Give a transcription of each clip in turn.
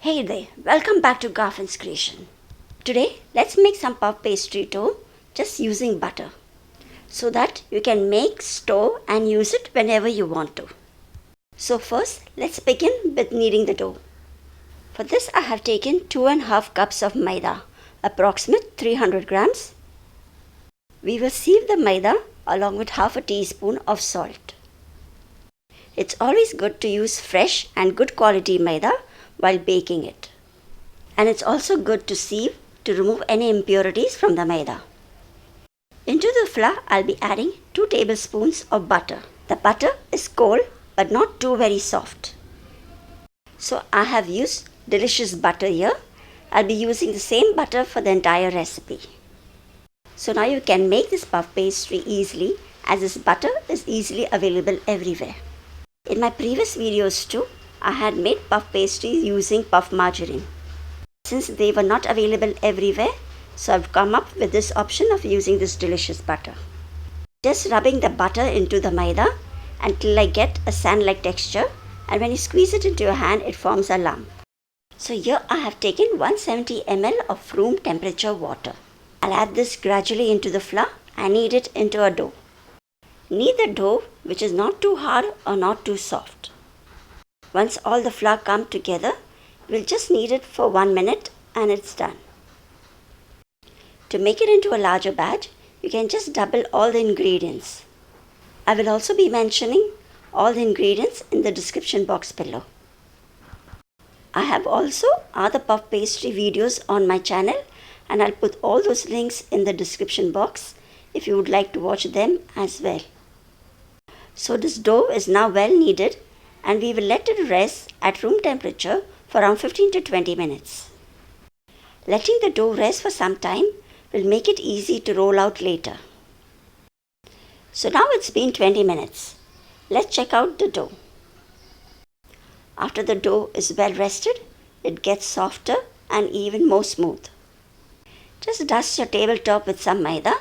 Hey there, welcome back to Garfin's creation. Today, let's make some puff pastry dough just using butter so that you can make, store and use it whenever you want to. So first, let's begin with kneading the dough. For this, I have taken 2.5 cups of Maida, approximate 300 grams. We will sieve the Maida along with half a teaspoon of salt. It's always good to use fresh and good quality Maida while baking it. And it's also good to sieve to remove any impurities from the Maida. Into the flour, I'll be adding 2 tablespoons of butter. The butter is cold but not too very soft. So I have used delicious butter here. I'll be using the same butter for the entire recipe. So now you can make this puff pastry easily as this butter is easily available everywhere. In my previous videos too, I had made puff pastries using puff margarine. Since they were not available everywhere, so I've come up with this option of using this delicious butter. Just rubbing the butter into the Maida until I get a sand-like texture, and when you squeeze it into your hand, it forms a lump. So here I have taken 170 ml of room temperature water. I'll add this gradually into the flour and knead it into a dough. Knead the dough which is not too hard or not too soft. Once all the flour come together, we'll just knead it for 1 minute and it's done. To make it into a larger batch, you can just double all the ingredients. I will also be mentioning all the ingredients in the description box below. I have also other puff pastry videos on my channel and I'll put all those links in the description box if you would like to watch them as well. So this dough is now well kneaded and we will let it rest at room temperature for around 15 to 20 minutes. Letting the dough rest for some time will make it easy to roll out later. So now it's been 20 minutes. Let's check out the dough. After the dough is well rested, it gets softer and even more smooth. Just dust your tabletop with some Maida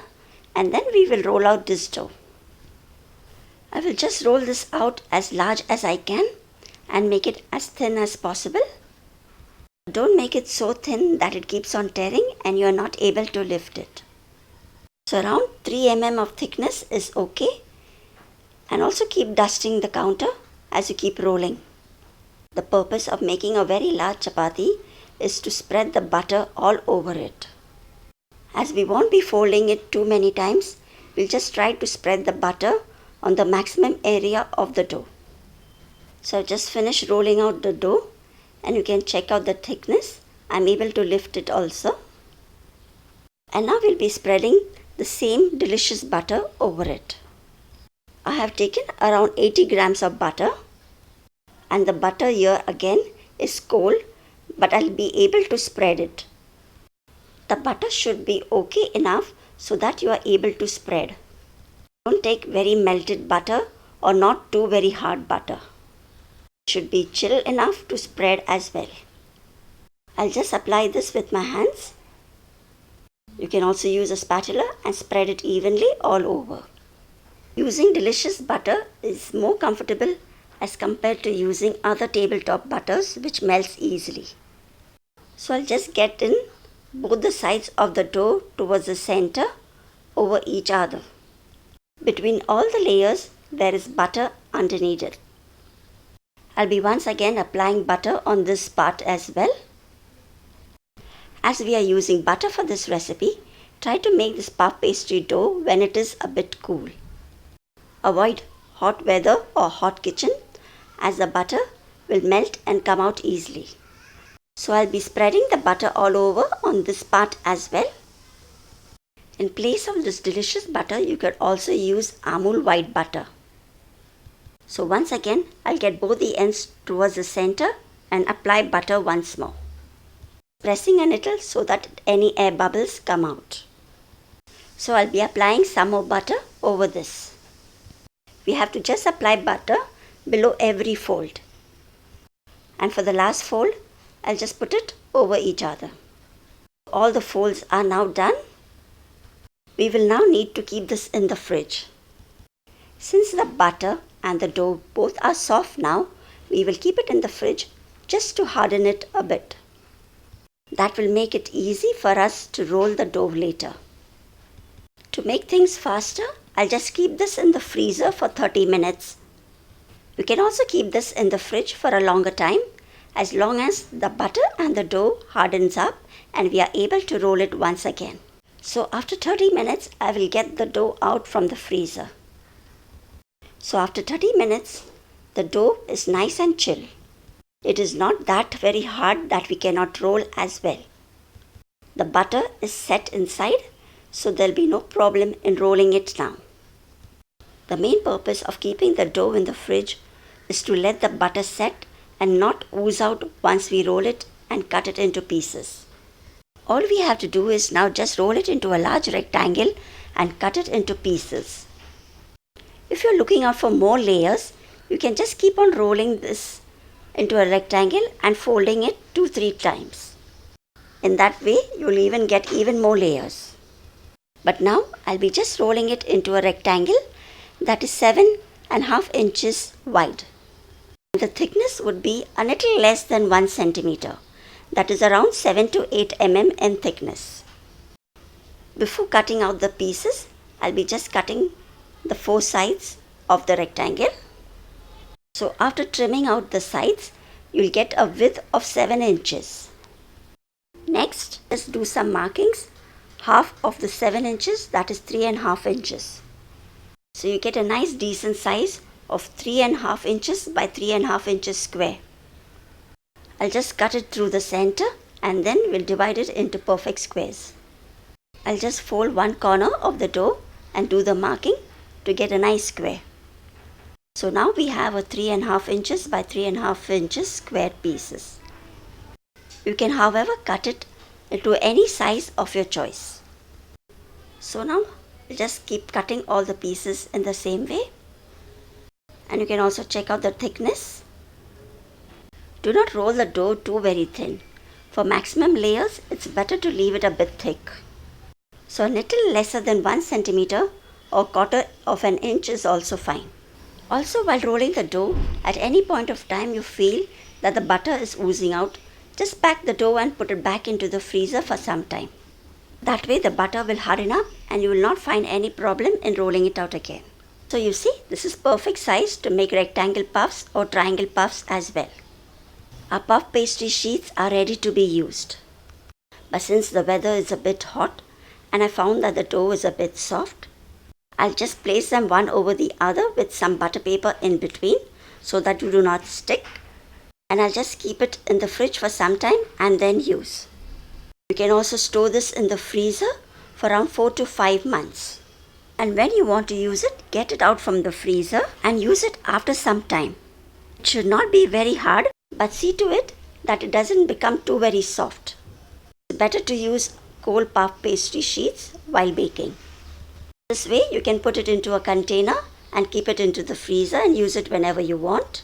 and then we will roll out this dough. I will just roll this out as large as I can and make it as thin as possible. Don't make it so thin that it keeps on tearing and you are not able to lift it. So around 3 mm of thickness is okay. And also keep dusting the counter as you keep rolling. The purpose of making a very large chapati is to spread the butter all over it. As we won't be folding it too many times, we'll just try to spread the butter on the maximum area of the dough. So I've just finished rolling out the dough and you can check out the thickness. I'm able to lift it also. And now we'll be spreading the same delicious butter over it. I have taken around 80 grams of butter and the butter here again is cold but I'll be able to spread it. The butter should be okay enough so that you are able to spread. Don't take very melted butter or not too very hard butter. It should be chill enough to spread as well. I'll just apply this with my hands. You can also use a spatula and spread it evenly all over. Using delicious butter is more comfortable as compared to using other tabletop butters which melts easily. So I'll just get in both the sides of the dough towards the center over each other. Between all the layers, there is butter underneath it. I'll be once again applying butter on this part as well. As we are using butter for this recipe, try to make this puff pastry dough when it is a bit cool. Avoid hot weather or hot kitchen as the butter will melt and come out easily. So I'll be spreading the butter all over on this part as well. In place of this delicious butter, you could also use Amul white butter. So once again, I'll get both the ends towards the center and apply butter once more. Pressing a little so that any air bubbles come out. So I'll be applying some more butter over this. We have to just apply butter below every fold. And for the last fold, I'll just put it over each other. All the folds are now done. We will now need to keep this in the fridge. Since the butter and the dough both are soft now, we will keep it in the fridge just to harden it a bit. That will make it easy for us to roll the dough later. To make things faster, I'll just keep this in the freezer for 30 minutes. You can also keep this in the fridge for a longer time, as long as the butter and the dough hardens up and we are able to roll it once again. So after 30 minutes, I will get the dough out from the freezer. So after 30 minutes, the dough is nice and chill. It is not that very hard that we cannot roll as well. The butter is set inside, so there will be no problem in rolling it now. The main purpose of keeping the dough in the fridge is to let the butter set and not ooze out once we roll it and cut it into pieces. All we have to do is now just roll it into a large rectangle and cut it into pieces. If you're looking out for more layers, you can just keep on rolling this into a rectangle and folding it 2-3 times. In that way, you'll even get even more layers. But now I'll be just rolling it into a rectangle that is 7.5 inches wide. The thickness would be a little less than 1 centimeter. That is around 7 to 8 mm in thickness. Before cutting out the pieces, I'll be just cutting the 4 sides of the rectangle. So after trimming out the sides, you'll get a width of 7 inches. Next, let's do some markings. Half of the 7 inches, that is 3.5 inches. So you get a nice decent size of 3.5 inches by 3.5 inches square. I'll just cut it through the center and then we'll divide it into perfect squares. I'll just fold one corner of the dough and do the marking to get a nice square. So now we have a 3.5 inches by 3.5 inches square pieces. You can, however, cut it into any size of your choice. So now just keep cutting all the pieces in the same way. And you can also check out the thickness. Do not roll the dough too very thin. For maximum layers, it's better to leave it a bit thick. So a little lesser than 1 centimeter or 1/4 of an inch is also fine. Also, while rolling the dough, at any point of time you feel that the butter is oozing out, just pack the dough and put it back into the freezer for some time. That way the butter will harden up and you will not find any problem in rolling it out again. So you see, this is perfect size to make rectangle puffs or triangle puffs as well. Our puff pastry sheets are ready to be used. But since the weather is a bit hot and I found that the dough is a bit soft, I'll just place them one over the other with some butter paper in between so that you do not stick. And I'll just keep it in the fridge for some time and then use. You can also store this in the freezer for around 4 to 5 months. And when you want to use it, get it out from the freezer and use it after some time. It should not be very hard, but see to it that it doesn't become too very soft. It's better to use cold puff pastry sheets while baking. This way you can put it into a container and keep it into the freezer and use it whenever you want.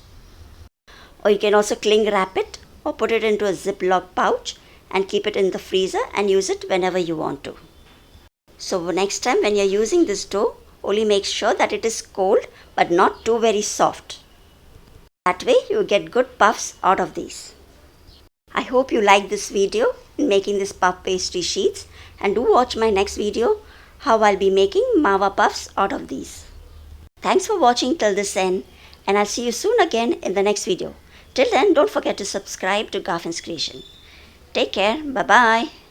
Or you can also cling wrap it or put it into a Ziploc pouch and keep it in the freezer and use it whenever you want to. So next time when you're using this dough, only make sure that it is cold but not too very soft. That way you get good puffs out of these. I hope you like this video in making this puff pastry sheets, and do watch my next video how I'll be making Mava puffs out of these. Thanks for watching till this end, and I'll see you soon again in the next video. Till then, don't forget to subscribe to Garfin's Creation. Take care. Bye-bye.